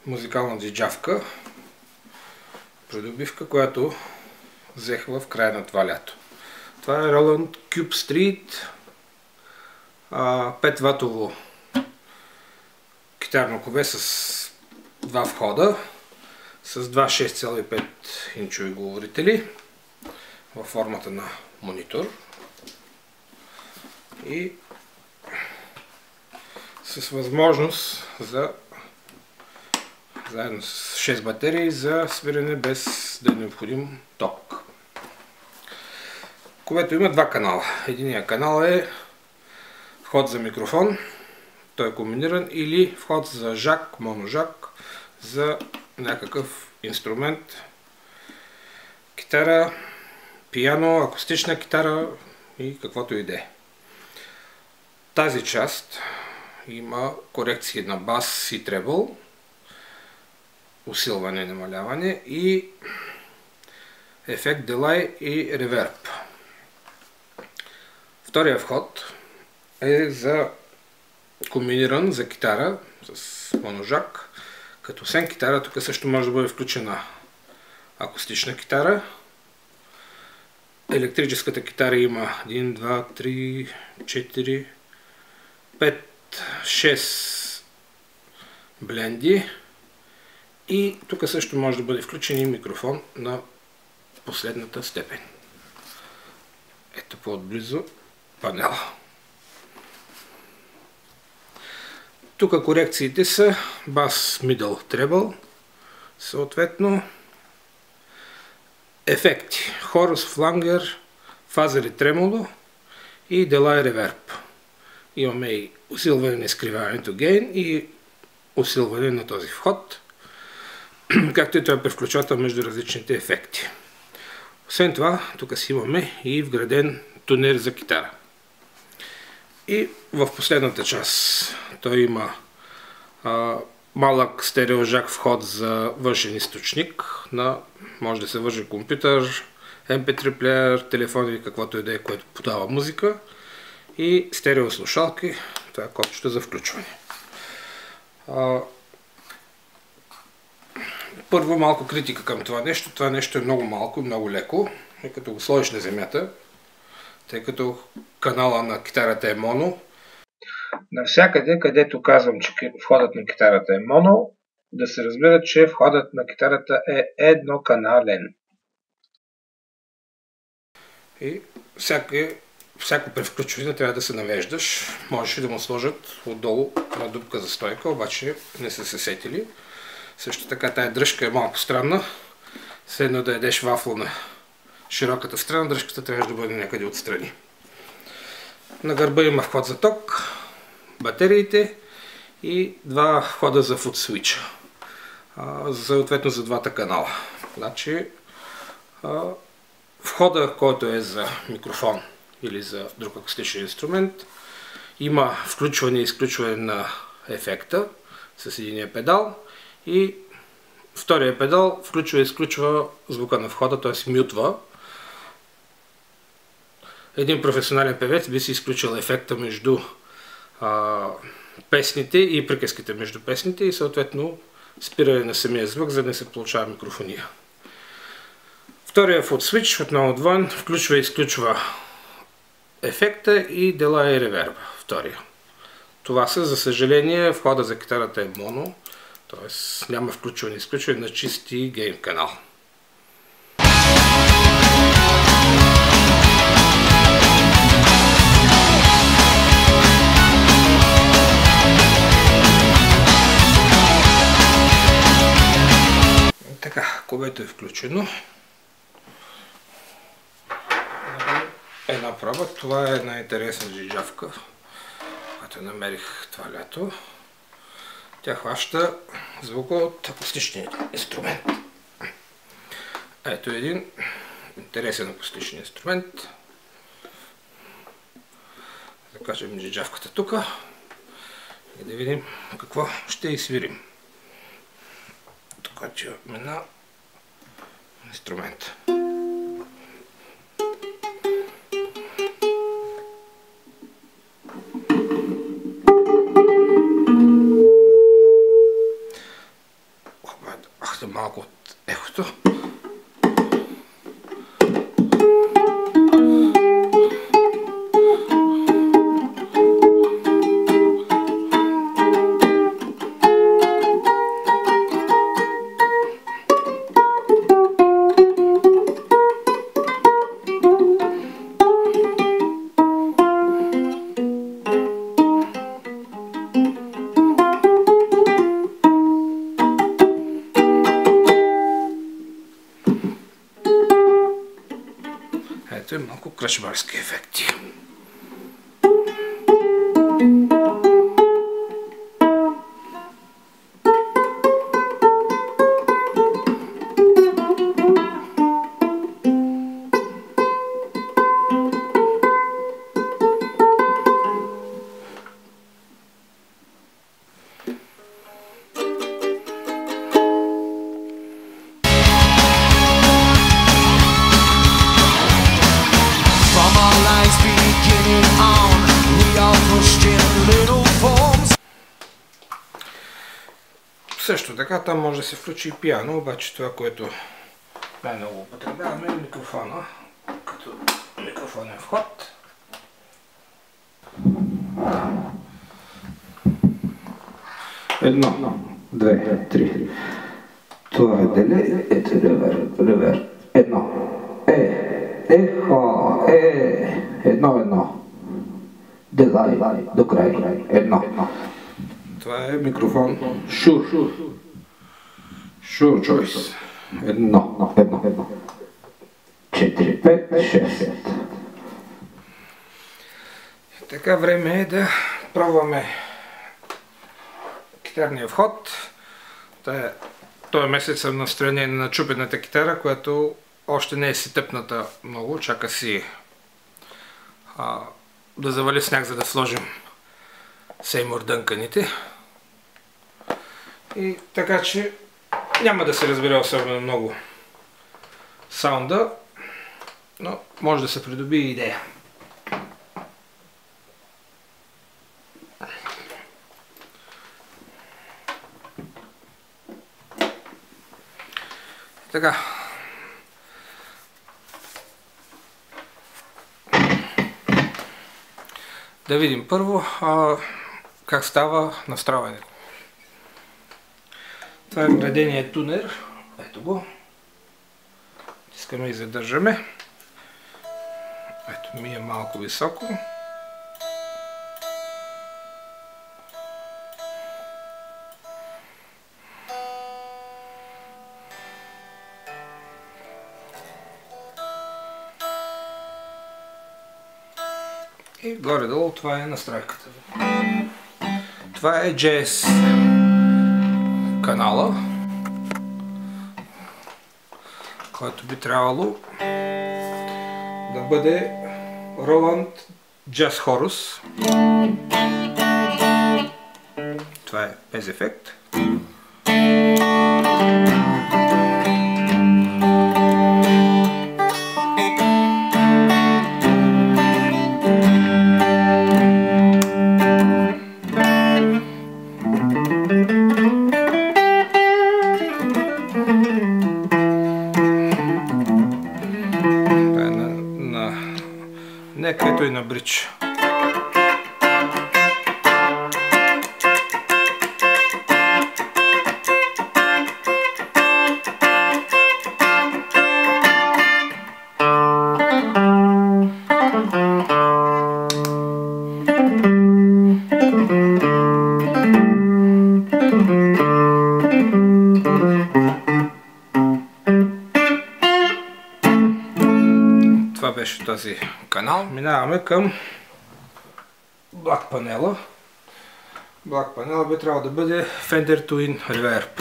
музикална джиджавка, придобивка, която взех в края на това лято. Това е Roland Cube Street 5 ватово китарно кубе с два входа, с два 6,5 инчови говорители във формата на монитор и с възможност за заедно с 6 батерии за свирене без да е необходим ток. Кубето има два канала. Единият канал е вход за микрофон, той е комбиниран, или вход за жак, моножак, за някакъв инструмент, китара, пиано, акустична китара и каквото и да е. Тази част има корекции на бас и требъл, усилване и намаляване и ефект делай и реверб. Втория вход е за комбиниран за китара с моножак, като освен китара тук също може да бъде включена акустична китара. Електрическата китара има 1, 2, 3, 4, 5, 6 бленди и тук също може да бъде включен и микрофон на последната степен. Ето по-отблизо панела. Тук корекциите са бас, middle, treble, съответно ефекти, хорус, флангер, фазер и тремоло и делай реверб. Имаме и усилване на изкривяването гейн и усилване на този вход, както и той превключвател между различните ефекти. Освен това, тук си имаме и вграден тунер за китара. И в последната част той има малък стереожак вход за външен източник, може да се върже компютър, MP3 плеер, телефон или каквото и да е, което подава музика, и стереослушалки, това е копчето за включване. Първо малко критика към това нещо. Това нещо е много малко и много леко, и като го сложиш на земята, тъй като канала на китарата е моно. Навсякъде, където казвам, че входът на китарата е моно, да се разбира, че входът на китарата е едноканален. И всяко превключване трябва да се навеждаш. Можеш и да му сложат отдолу на дупка за стойка, обаче не са се сетили. Също така тая дръжка е малко странна. Следно да ядеш вафла на широката страна, дръжката трябва да бъде някъде отстрани. На гърба има вход за ток, батериите и два входа за фут свича, съответно за двата канала. Значи, входа, който е за микрофон или за друг акустичен инструмент, има включване и изключване на ефекта с единия педал и втория педал включва и изключва звука на входа, т.е. мютва. Един професионален певец би си изключил ефекта между песните и приказките между песните и съответно спиране на самия звук, за да не се получава микрофония. Втория фут свич, отново отвън, включва и изключва ефекта и делай и реверба. Втория. Това са, за съжаление, входа за китарата е моно, т.е. няма включване и изключване на чисти гейн канал. Така, кубето е включено. Една проба. Това е една интересна джиджавка, която намерих това лято. Тя хваща звука от акустичния инструмент. Ето един интересен акустичен инструмент. Да кажем джиджавката тук и да видим какво ще изсвирим. Така че имаме на инструмента. ехото. Ето и малко кръчмарски ефекти. Също така там може да се включи и пиано, обаче това, което най-много употребяваме е микрофона, като микрофонен вход. Едно, две, три. Това е деле, ето ревер. Едно. Ехо, едно. Делай, до край. Едно. Това е микрофон Shure Choice. Едно. 4, 5, 6. Така, време е да пробваме китарния вход. Този месец съм настроение на начупената китара, която още не е си тъпната много. Чака си да завали сняг, за да сложим Сеймур дънканите. И така че няма да се разбере особено много саунда, но може да се придобие идея. Така. Да видим първо как става настройването. Това е вградения тунер. Ето го. Искаме и задържаме. Ето ми е малко високо. И горе-долу това е настройката. Това е JS канала, който би трябвало да бъде Roland Jazz Chorus. Това е без ефект. Ето и на бридж. Това беше този канал. Минаваме към Black панела. Black панела би трябвало да бъде Fender Twin Reverb.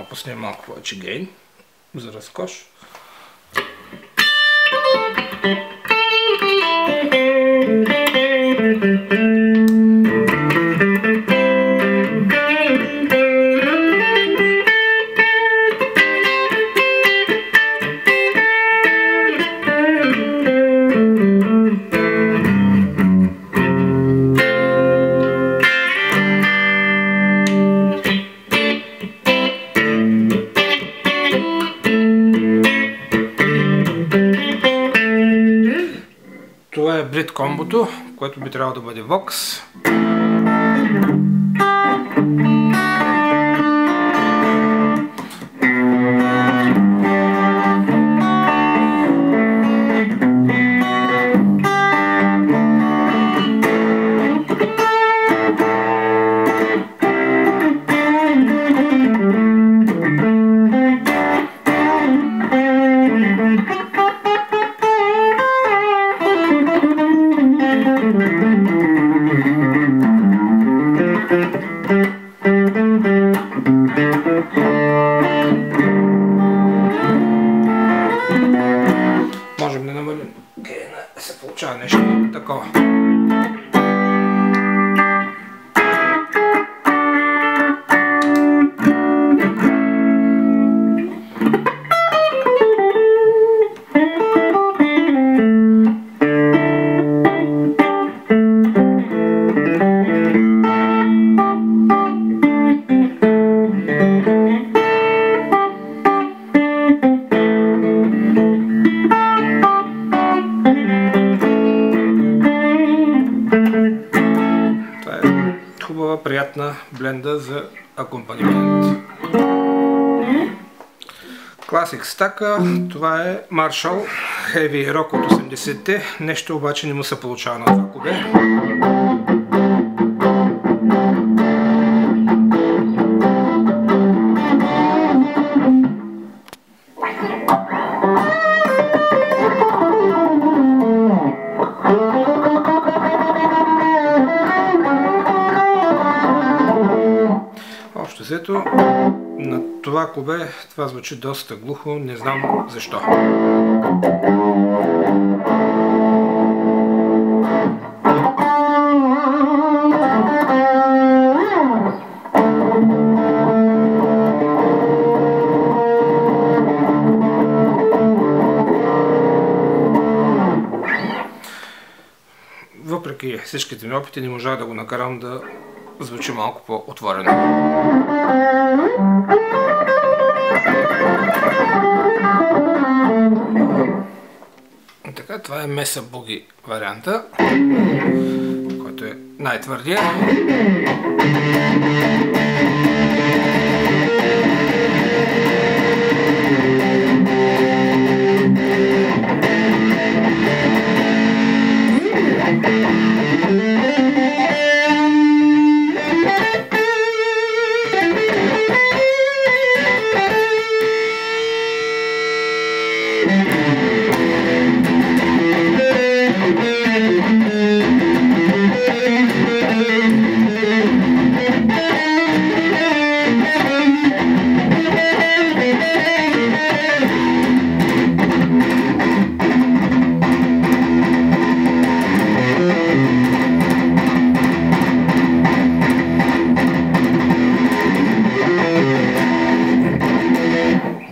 Пуснем малко повече гейн за разкош. комбото, което би трябвало да бъде Vox. Можем да намалим, се получава нещо такова. Хубава, приятна бленда за акомпанимент. Класик стака, това е Marshall Heavy Rock от 80-те, нещо обаче не му се получава на това кубе. Общо взето, на това кубе това звучи доста глухо, не знам защо. Въпреки всичките ми опити, не можах да го накарам да звучи малко по-отворено. Така, това е Mesa Boogie варианта, който е най-твърдия.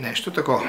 Нещо такова.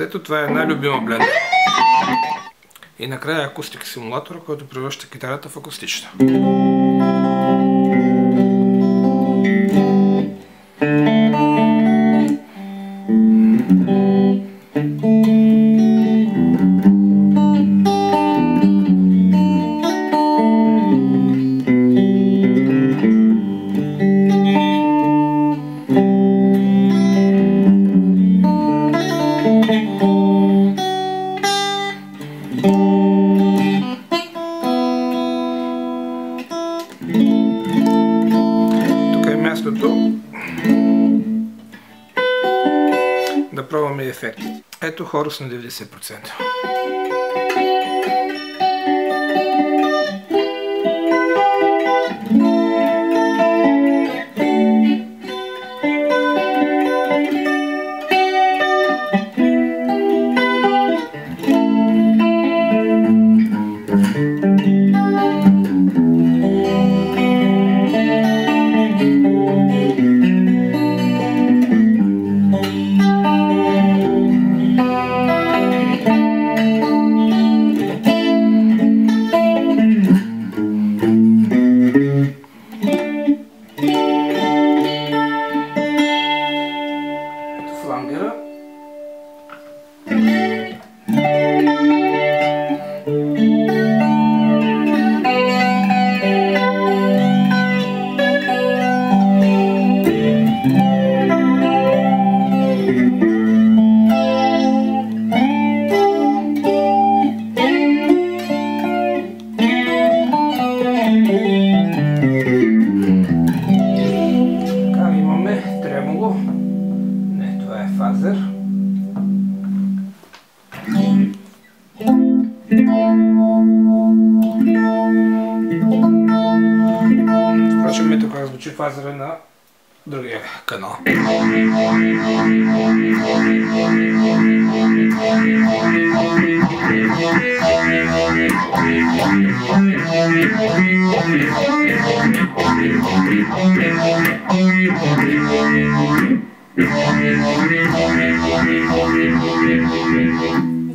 Ето, това е най-любима бленда. И накрая акустик симулатора, който превръща китарата в акустична. Тук е мястото да пробваме ефекти. Ето хорус на 90%. Флангера. Така, имаме тремоло. Не, това е фазер. Впрочем, ето как звучи фазера на другия канал. И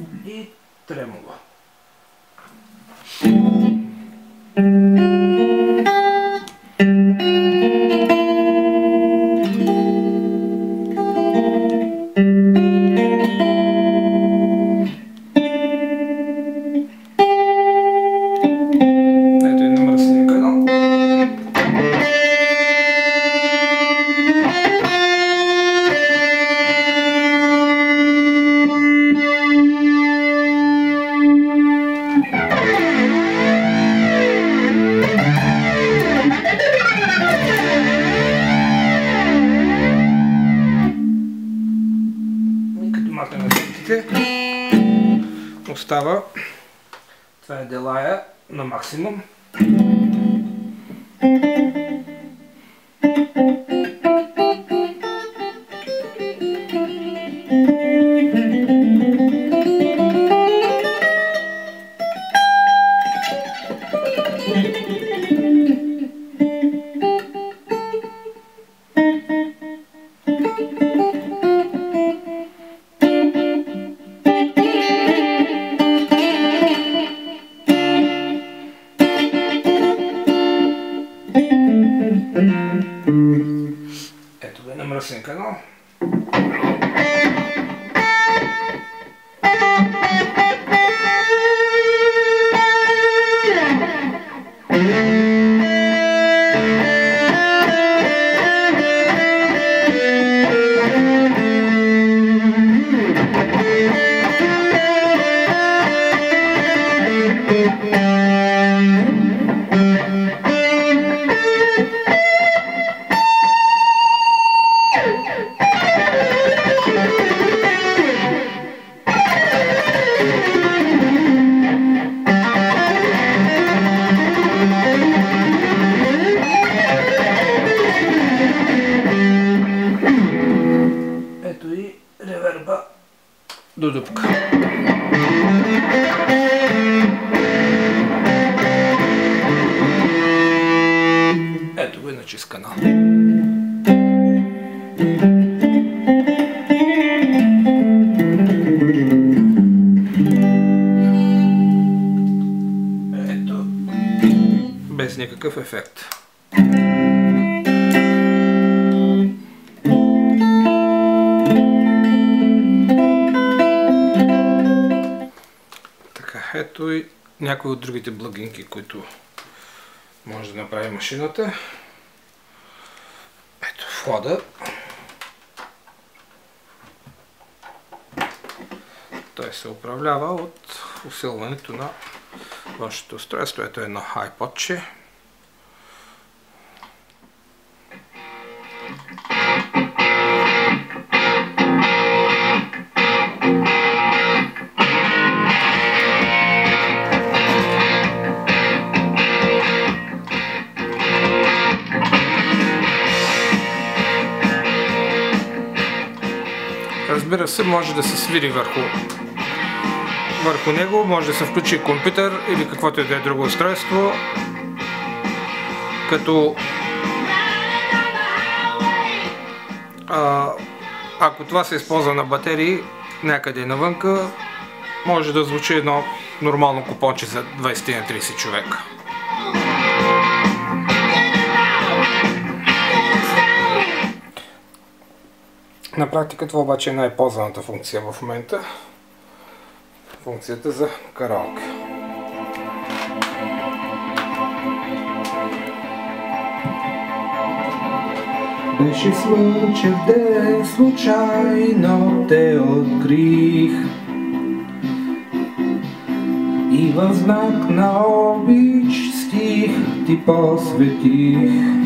тремоло. Ето е намръсния канал. И като махнем ефектите, остава, това е делая на максимум. Ето го е намръсен канал. Ето и реверба до дупка. Ето го и на чист канал. такъв ефект. Така, ето и някои от другите плагинки, които може да направи машината. Ето входа. Той се управлява от усилването на вашето устройство. Ето едно iPod-че. Разбира се, може да се свири върху него, може да се включи компютър или каквото и да е друго устройство, като ако това се използва на батерии някъде навънка, може да звучи едно нормално купонче за 20-30 човека. На практика това обаче е най-ползваната функция в момента. Функцията за караоке. Беше слънчев ден, случайно те открих и в знак на обич стих ти посветих.